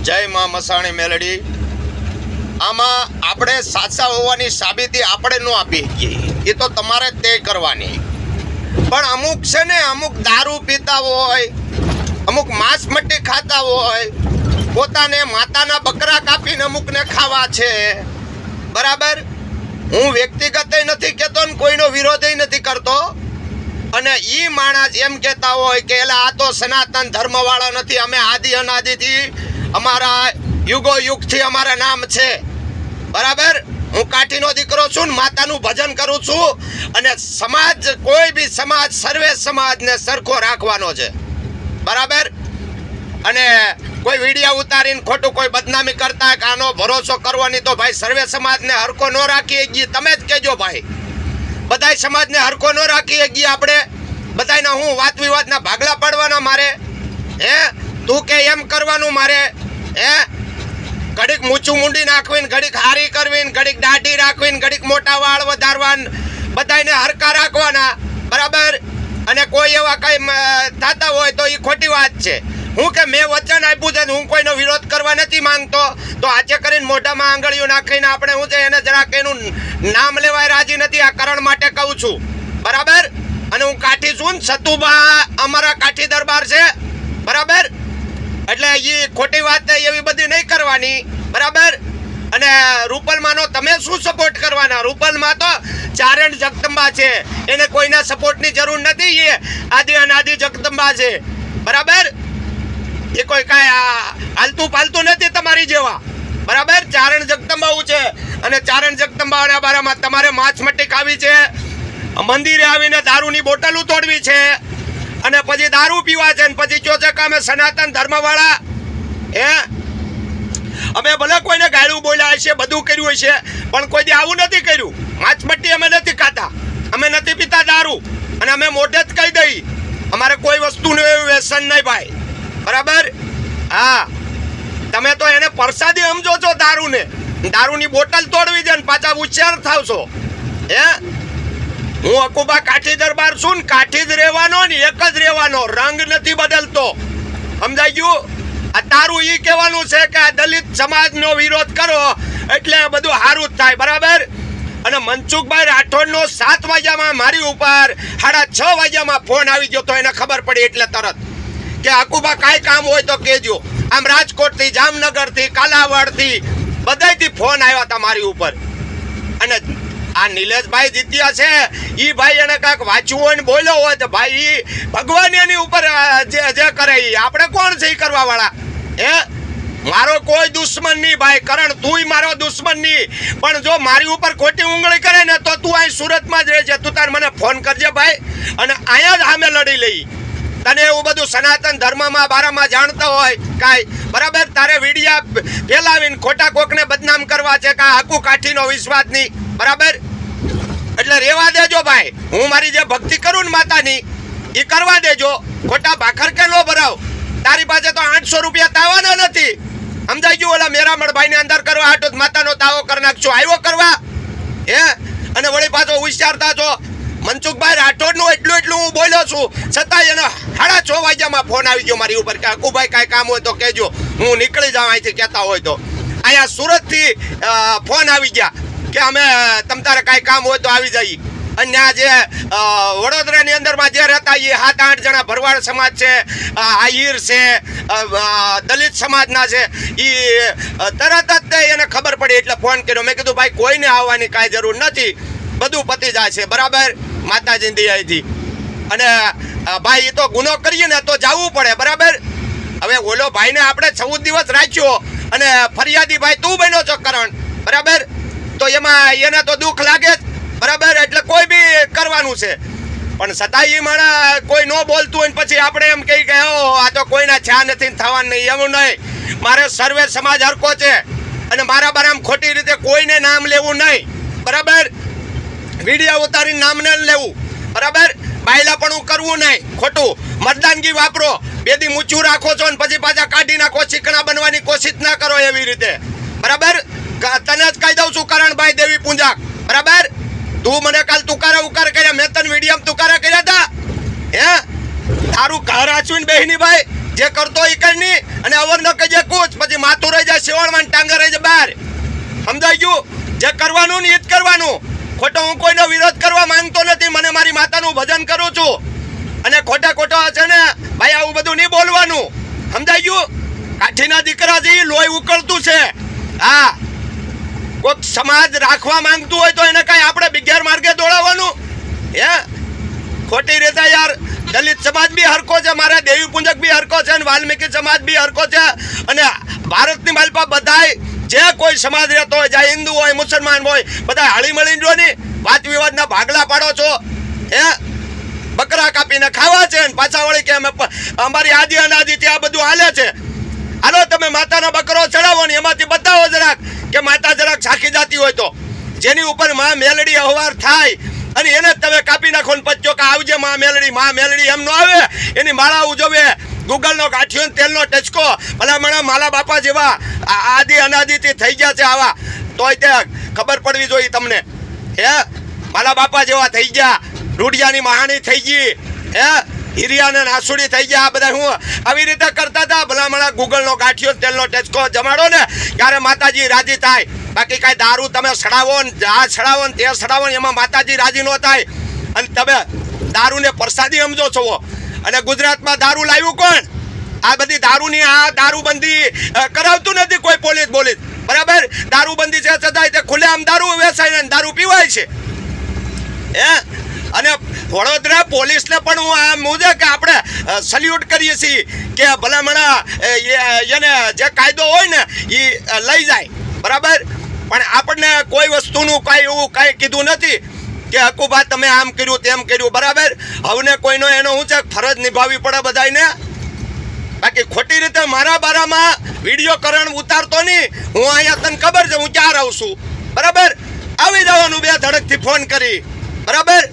જય માં મસાણી મેલડી। આમાં આપણે સાચા હોવાની સાબિતી આપણે ન આપી શકીએ, એ તો તમારે તે કરવાની। પણ અમુક છે ને, અમુક દારૂ પીતા હોય, અમુક માંસ મટ્ટી ખાતા હોય, પોતાને માતાના બકરા કાપીને અમુકને ખાવા છે, બરાબર। હું વ્યક્તિગત નથી કહેતો ને કોઈનો વિરોધ નથી કરતો। અને ઈ માણસ એમ કહેતા હોય કે એલા આ તો સનાતન ધર્મવાળા નથી, અમે આદિ અનાદિથી અમારા યુગો યુગથી અમારા નામ છે, બરાબર। હું કાઠીનો દીકરો છું ને માતાનું ભજન કરું છું। અને સમાજ, કોઈ બી સમાજ, સર્વે સમાજને સરખો રાખવાનો છે, બરાબર। અને કોઈ વિડીયો ઉતારીને ખોટું કોઈ બદનામી કરતા કે આનો ભરોસો કરવાની, તો ભાઈ સર્વે સમાજને હરખો ન રાખીએ ગઈ, તમે જ કહેજો ભાઈ। બધાય સમાજને હરખો ન રાખીએ ગઈ આપણે, બધાયના હું વાત વિવાદના ભાગલા પાડવાના મારે, હે? તું કે એમ કરવાનું મારે, હે? ઘડીક મૂછું મૂંડી નાખવીને, ઘડીક હારી કરવીને, ઘડીક દાઢી રાખવીને, ઘડીક મોટા વાળ વધારવાન, બધાયને હરખા રાખવાના, બરાબર। અને કોઈ એવા કઈ થતા હોય તો એ ખોટી વાત છે। હું કે મેં વચન આપ્યું છે, હું કોઈનો વિરોધ કરવા નથી માંગતો, તો આજે કરીને મોઢામાં આંગળીઓ નાખીને આપણે હું છે એને જરાક એનું નામ લેવાય રાજી નથી, આ કારણ માટે કહું છું, બરાબર। અને હું કાઠી છું ને, સતુબા અમારા કાઠી દરબાર છે, બરાબર। એટલે એ ખોટી વાત એવી બધી નહીં કરવાની, બરાબર। અને રૂપલમાંનો તમે શું સપોર્ટ કરવાના? રૂપલમાં તો ચારણ જગદંબા છે, એને કોઈના સપોર્ટની જરૂર નથી, એ આદિ અનાદિ જગદંબા છે, બરાબર। એ કોઈ કાંઈ હાલતું પાલતું નથી તમારી જેવા, બરાબર। ચારણ જગદંબાવું છે, અને ચારણ જગદંબાના બારામાં તમારે માંસ મટ્ટી ખાવી છે, મંદિરે આવીને દારૂની બોટલો તોડવી છે, અને પછી દારૂ પીવા છે, અને પછી કહો છે કે અમે સનાતન ધર્મવાળા, હે? અમે ભલે કોઈને ગાળું બોલ્યા હશે, બધું કર્યું હશે, પણ કોઈ દી આવું નથી કર્યું। માંસ મટ્ટી અમે નથી ખાતા, અમે નથી પીતા દારૂ, અને અમે મોઢે જ કહી દઈ અમારે કોઈ વસ્તુનું એવું વ્યસન નહીં ભાઈ, બરાબર। હા, તમે તો એને પ્રસાદી સમજો છો દારૂને, દારૂની બોટલ તોડવી છે ને પાછા ઉચ્ચાર થાવ છો, હે? હું અકુબા કાઠી દરબાર છું ને, કાઠી જ રહેવાનો ને, એક જ રહેવાનો, રંગ નથી બદલતો, સમજાઈ ગયું? આ તારું ઈ કહેવાનું છે કે આ દલિત સમાજનો વિરોધ કરો એટલે બધું સારું જ થાય, બરાબર। અને મનસુખભાઈ રાઠોડનો 7 વાગ્યામાં મારી ઉપર 6:30 વાગ્યામાં ફોન આવી ગયો, તો એને ખબર પડી એટલે તરત કે અકુબા કાંઈ કામ હોય તો કહેજો। આમ રાજકોટથી, જામનગરથી, કાલાવાડથી, બધાયથી ફોન આવ્યા હતા મારી ઉપર। અને આ નિલેશભાઈ જીત્યા છે, ઈ ભાઈ એને કાંઈક વાંચ્યું હોય ને બોલ્યો હોય તો ભાઈ ઈ ભગવાન એની ઉપર જે કરે ઈ આપણે કોણ છે ઈ કરવા વાળા, હે? મારો કોઈ દુશ્મન નહીં ભાઈ, કરણ તુંય મારો દુશ્મન નહીં, પણ જો મારી ઉપર ખોટી ઉંગળી કરે ને તો તું અહીં સુરતમાં જ રહેજે, તું તાર મને ફોન કરજે ભાઈ, અને અહીંયા જ સામે લડી લઈ। તને એવું બધું સનાતન ધર્મમાં બારામાં જાણતા હોય કાંઈ, બરાબર? તારે વિડિયા ફેલાવીને ખોટા કોકને બદનામ કરવા છે કે હકુ કાઠીનો વિશ્વાસ નહીં, બરાબર? એટલે રેવા દેજો ભાઈ, હું મારી જે ભક્તિ કરું ને માતાની એ કરવા દેજો, ખોટા ભાખર કે નો ભરાવ। તારી પાસે તો 800 રૂપિયા તાવાના નથી, સમજાઈ ગયું? ઓલા મેરામણ ભાઈને અંદર કરવા હાટો માતાનો દાવો કરી નાખશો, આવ્યો કરવા, હે? અને વળી પાછો હોશિયાર છો। મનસુખભાઈ રાઠોડનું એટલું હું બોલ્યો છું, છતાંય એને 6:30 વાગ્યામાં ફોન આવી ગયો મારી ઉપર કે અકુભાઈ કાંઈ કામ હોય તો કહેજો, હું નીકળી જાઉં અહીંથી, કહેતા હોય તો। અહીંયા સુરતથી ફોન આવી ગયા કે અમે તમ તારે કાંઈ કામ હોય તો આવી જઈએ। અને આ જે વડોદરાની અંદરમાં જે રહેતા એ 7-8 જણા ભરવાડ સમાજ છે, આહિર છે, દલિત સમાજના છે, એ તરત જ એને ખબર પડી એટલે ફોન કર્યો। મેં કીધું ભાઈ કોઈને આવવાની કાંઈ જરૂર નથી, બધું પતી જાય છે, બરાબર? માતાજીની દયાથી। અને ભાઈ એ તો ગુનો કરીએ ને તો જવું પડે, બરાબર? હવે ઓલો ભાઈને આપણે 14 દિવસ રાખ્યો, અને ફરિયાદી ભાઈ તું બન્યો છો કરણ, બરાબર? તો એમાં એને તો દુઃખ લાગે જ, બરાબર? એટલે કોઈ બી કરવાનું છે, પણ છતાંય એ માણસ કોઈ ન બોલતું હોય પછી આપણે એમ કહી કે આ તો કોઈના છા નથી થવાનું નહીં, એવું નહીં। મારે સર્વે સમાજ હરકો છે, અને મારા બારામાં ખોટી રીતે કોઈને નામ લેવું નહીં, બરાબર? વિડીયો ઉતારીને નામ ન લેવું, બરાબર? બાયલા પણ હું કરવું નહીં, ખોટું મતદાનગી વાપરો, બેદી મૂચું રાખો છો ને પછી પાછા કાઢી નાખો, ચીકણા બનવાની કોશિશ ના કરો એવી રીતે, બરાબર? તને જ કહી દઉં છું કરણભાઈ દેવી પૂંજાક, બરાબર? તું મને કાલ તુકારા ઉકાર કર્યા, મેં તને વિડીયો તુકારા કર્યા હતા, હે? તારું ઘર આચવીને બેહીની ભાઈ જે કરતો એ કઈ નહીં, અને અવર ન કહીએ કુછ, પછી માતા સમજાઈ ગયું? જે કરવાનું ને એ જ કરવાનું. ખોટો હું કોઈનો વિરોધ કરવા માંગતો નથી. મને મારી માતાનું ભજન કરું છું. અને ખોટા છે ને ભાઈ આવું બધું નહીં બોલવાનું. સમજાઈ ગયું? કાઠીના દીકરા છે, લોહી ઉકળતું છે. હા, કોઈક સમાજ રાખવા માંગતું હોય તો એને કઈ આપણે બિગેર માર્ગે દોડાવવાનું? હે, ખોટી રીતે યાર. દલિત સમાજ બી હરકો છે, મારા દેવી પૂજક બી હરકો છે, અને વાલ્મીકી સમાજ બી હરકો છે. અને ભારતની માલપા બધાય જે કોઈ સમાજ રહેતો હોય, ચાહે હિન્દુ હોય, મુસલમાન હોય, બધા હળી મળીને જો ની વાત વિવાદના ભાગલા પાડો છો. હે, બકરા કાપીને ખાવા છે ને પાછા વળી કે અમારી આદિ અનાદિથી આ બધું હાલે છે. હાલો તમે માતાના બકરો ચડાવો ને એમાંથી બતાવો જરાક કે માતા જરાક સાખી જાતી હોય તો, જેની ઉપર માં મેલડી અહવાર થાય અને એને તમે કાપી નાખો ને પચ્યો કે આવજે માં મેલડી એમ નો આવે. એની માળા ઉજવે, ગૂગલનો ગાંઠિયો તેલનો ટચકો, ભલામણા માલા બાપા જેવા આદિ અનાદિથી થઈ ગયા છે આવા, તોય તે ખબર પડવી જોઈએ તમને. હે, માલા બાપા જેવા થઈ ગયા, રૂડિયાની મહાણી થઈ ગઈ, હે, હિરિયાને નાસુડી થઈ ગયા. આ બધા હું આવી રીતે કરતા હતા. ભલામણા ગૂગલનો ગાંઠિયો તેલનો ટચકો જમાડો ને ત્યારે માતાજી રાજી થાય. બાકી કાંઈ દારૂ તમે સડાવો ને આ સડાવો ને તે સડાવો ને એમાં માતાજી રાજી ન થાય. અને તમે દારૂને પ્રસાદી સમજો છો. અને ગુજરાતમાં દારૂ લાવ્યું કોણ? આ બધી દારૂની આ દારૂબંધી કરાવતું નથી કોઈ પોલીસ. બરાબર, દારૂબંધી છે છતાંય તે ખુલ્લેઆમ દારૂ વેચાય ને દારૂ પીવાય છે. હે, અને વડોદરા પોલીસને પણ હું આ મુજબ કે આપણે સલ્યુટ કરીએ છીએ કે ભલામણા એને જે કાયદો હોય ને એ લઈ જાય. બરાબર, પણ આપણને કોઈ વસ્તુનું કાંઈ એવું કાંઈ કીધું નથી કે હકુભા તમે આમ કર્યું તેમ કર્યું. બરાબર, હવે કોઈનો એનો હું છે ફરજ નિભાવવી પડે બધાને. બાકી ખોટી રીતે મારા બારામાં વિડીયો કરણ ઉતારતો નહીં. હું અહીંયા તને ખબર છે હું ક્યાં રહું છું. બરાબર, આવી જવાનું બે ધડકથી ફોન કરી. બરાબર,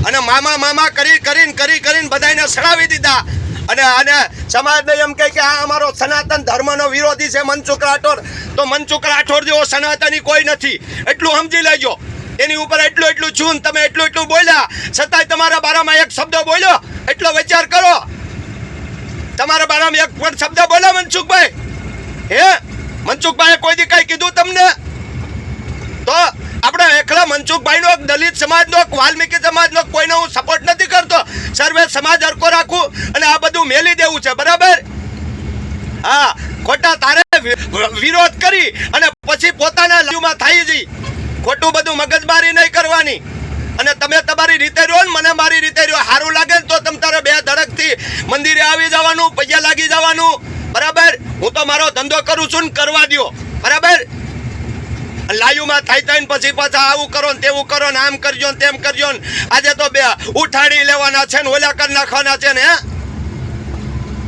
અને મામા કરીને બધાને સડાવી દીધા. અને સમાજને એમ કહે કે આ અમારો સનાતન ધર્મનો વિરોધી છે મનસુખ રાઠોડ. તો મનસુખ રાઠોડ જેવો સનાતની કોઈ નથી, એટલું સમજી લેજો. એની ઉપર એટલું છું, તમે એટલું બોલ્યા છતાંય તમારા બારામાં એક શબ્દ બોલ્યો, એટલો વિચાર કરો. તમારા બારામાં એક પણ શબ્દ બોલ્યા મનસુખભાઈ? હે, મનસુખભાઈએ કોઈ દી કઈ કીધું તમને? તો આપણે એકલા મનસુખભાઈનો, દલિત સમાજનો, વાલ્મીકી સમાજનો કોઈનો હું સપોર્ટ નથી કરતો. સર્વે સમાજ હરકો રાખું અને આ બધું મેલી દેવું છે. બરાબર, હા, ખોટા તારે વિરોધ કરી અને પછી પોતાના લાઈવમાં થઈ જઈ. ખોટું બધું મગજમારી નહીં કરવાની. અને તમે તમારી રીતે રહ્યો ને મને મારી રીતે રહ્યો. સારું લાગે ને તો તમે તારે બે ધડકથી મંદિરે આવી જવાનું, પૈયા લાગી જવાનું. બરાબર, હું તો મારો ધંધો કરું છું ને કરવા દો. બરાબર, લાઈવમાં થાય ને પછી પાછા આવું કરો ને તેવું કરો ને આમ કરજો ને તેમ કરજો ને. આજે તો બે ઉઠાડી લેવાના છે ને ઓલા કરી નાખવાના છે ને. હે,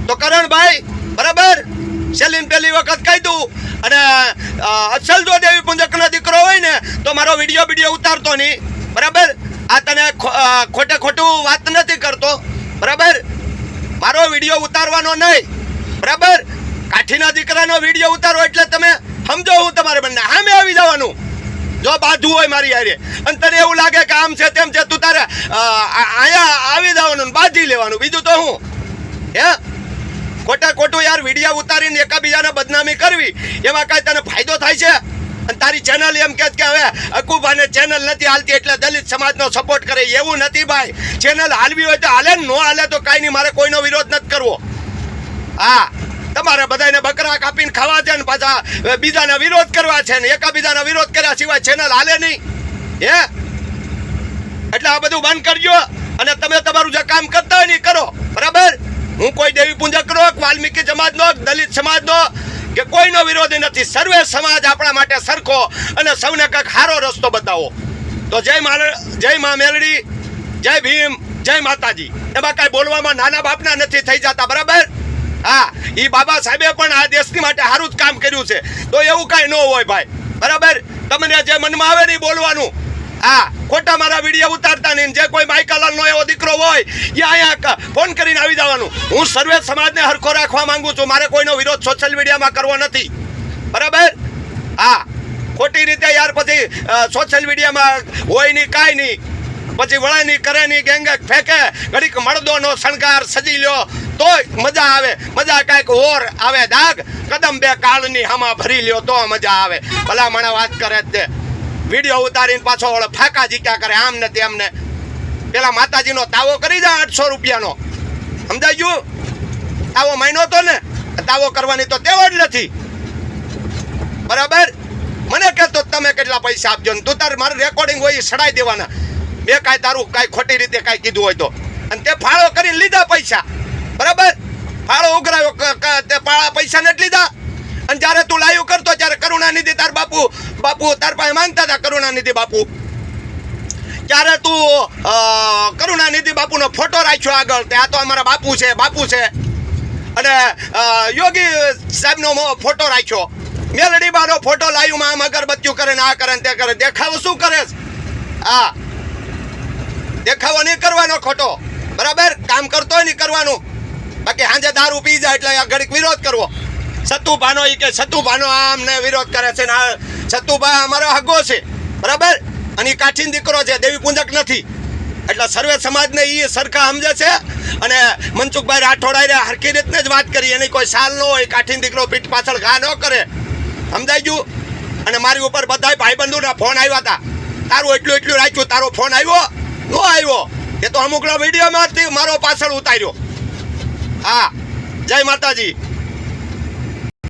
તો કરણભાઈ બરાબર, સેલિન પહેલી વખત કહી દઉં. અને અસલ જો દેવી પૂજકનો દીકરો હોય ને તો મારો વિડીયો ઉતારતો નહીં. બરાબર, આ તને ખોટું વાત નથી કરતો. બરાબર, મારો વિડીયો ઉતારવાનો નહીં. બરાબર, કાઠીના દીકરાનો વિડીયો ઉતારો એટલે તમે સમજો. હું તમારે બંને સામે આવી જવાનું જો બાધું હોય મારી હારે. અને તને એવું લાગે કે આમ છે તેમ છે, તું તારે અહીંયા આવી જવાનું, બાંધી લેવાનું. બીજું તો હું હે, ખોટું યાર વિડીયો ઉતારીને એકાબીજાને બદનામી કરવી, એમાં કાંઈ તને ફાયદો થાય છે? અને તારી ચેનલ એમ કહે કે હવે અકુભાને ચેનલ નથી હાલતી એટલે દલિત સમાજનો સપોર્ટ કરે, એવું નથી ભાઈ. ચેનલ હાલવી હોય તો હાલે ને, ન હાલે તો કાંઈ નહીં. મારે કોઈનો વિરોધ નથી કરવો. હા, તમારે બધાને બકરા કાપીને ખાવા છે ને પાછા બીજાને વિરોધ કરવા છે ને એકાબીજાના વિરોધ કર્યા સિવાય ચેનલ હાલે નહીં. હે, એટલે આ બધું બંધ કરજો અને તમે તમારું જે કામ કરતા હોય ને કરો. બરાબર, હું કોઈ દેવી પૂજકનો, વાલ્મીકી સમાજનો, દલિત સમાજનો કે કોઈનો વિરોધી નથી. સર્વે સમાજ આપણા માટે સરખો અને સૌને કંઈક સારો રસ્તો બતાવો. તો જય મા મેલડી, જય ભીમ, જય માતાજી. એમાં કાંઈ બોલવામાં નાના બાપના નથી થઈ જતા. બરાબર, હા, એ બાબા સાહેબે પણ આ દેશની માટે સારું જ કામ કર્યું છે. તો એવું કાંઈ ન હોય ભાઈ. બરાબર, તમને જે મનમાં આવે ને બોલવાનું. હા, ખોટા મારા વિડીયો ઉતારતા નહીં. જે કોઈ માઇકલાલનો એવો દીકરો હોય એ અહીંયા ફોન કરીને આવી જવાનું. હું સર્વે સમાજને હરખો રાખવા માંગુ છું. મારે કોઈનો વિરોધ સોશિયલ મીડિયામાં કરવો નથી. બરાબર, હા, ખોટી રીતે યાર પછી સોશિયલ મીડિયામાં હોય નહીં, કાંઈ નહીં. પછી વળાની કરે ની ગેંગે ફેંકે ઘડીક મળદોનો શણગાર સજી લ્યો તોય મજા આવે. મજા કાંઈક ઓર આવે દાગ કદમ બે કાળની હામાં ભરી લ્યો તો મજા આવે. ભલામણા વાત કરે જ તે વિડીયો ઉતારીને પાછો ઓળે ફાંકા જીક્યા કરે આમ ને તેમને. પેલા માતાજીનો તાવો કરી દે 800 રૂપિયાનો, સમજાઈ ગયું? તાવો માયનો તો ને, તાવો કરવાની તો તેવો જ નથી, બરાબર? મને કહેતો તમે કેટલા પૈસા આપજો ને તું તાર મારું રેકોર્ડિંગ હોય એ સડાઈ દેવાના. બે કાંઈ તારું કાંઈ ખોટી રીતે કાંઈ કીધું હોય તો, અને તે ફાળો કરીને લીધા પૈસા, બરાબર? ફાળો ઉઘરાયો તે પૈસા નથી લીધા. અને જ્યારે તું લાઈવ કરતો ત્યારે કરુણાનિધિ તાર બાપુ તાર પાસે માંગતા હતા કરુણાનિધિ બાપુ. ત્યારે તું કરુણાનિધિ બાપુનો ફોટો રાખ્યો આગળ, તે આ તો અમારા બાપુ છે અને યોગી સાહેબનો ફોટો રાખ્યો. મેલડી બાનો ફોટો લાવ્યું આમ અગરબત્તીઓ કરે ને આ કરે ને તે કરે. દેખાવો શું કરે? હા, દેખાવો નહીં કરવાનો ખોટો, બરાબર? કામ કરતો હોય નહીં કરવાનું. બાકી સાંજે દારૂ પી જાય એટલે ઘડીક વિરોધ કરવો. સતુભાનો એ કે સતુભાનો આમ ને વિરોધ કરે છે ને સતુભા અમારો હગો છે, બરાબર? અને એ કાઠીન દીકરો છે, દેવી પૂંજક નથી. એટલે સર્વે સમાજને એ સરખા સમજે છે. અને મનસુખભાઈ રાઠોડાએ હરખી રીતને જ વાત કરી, એની કોઈ સાલ ન હોય. કાઠીન દીકરો પીઠ પાછળ ઘા ન કરે, સમજાઈ ગયું? અને મારી ઉપર બધા ભાઈબંધોના ફોન આવ્યા હતા, તારું એટલું રાખ્યું, તારો ફોન આવ્યો ન આવ્યો? એ તો અમુકના વિડીયોમાંથી મારો પાછળ ઉતાર્યો. હા, જય માતાજી.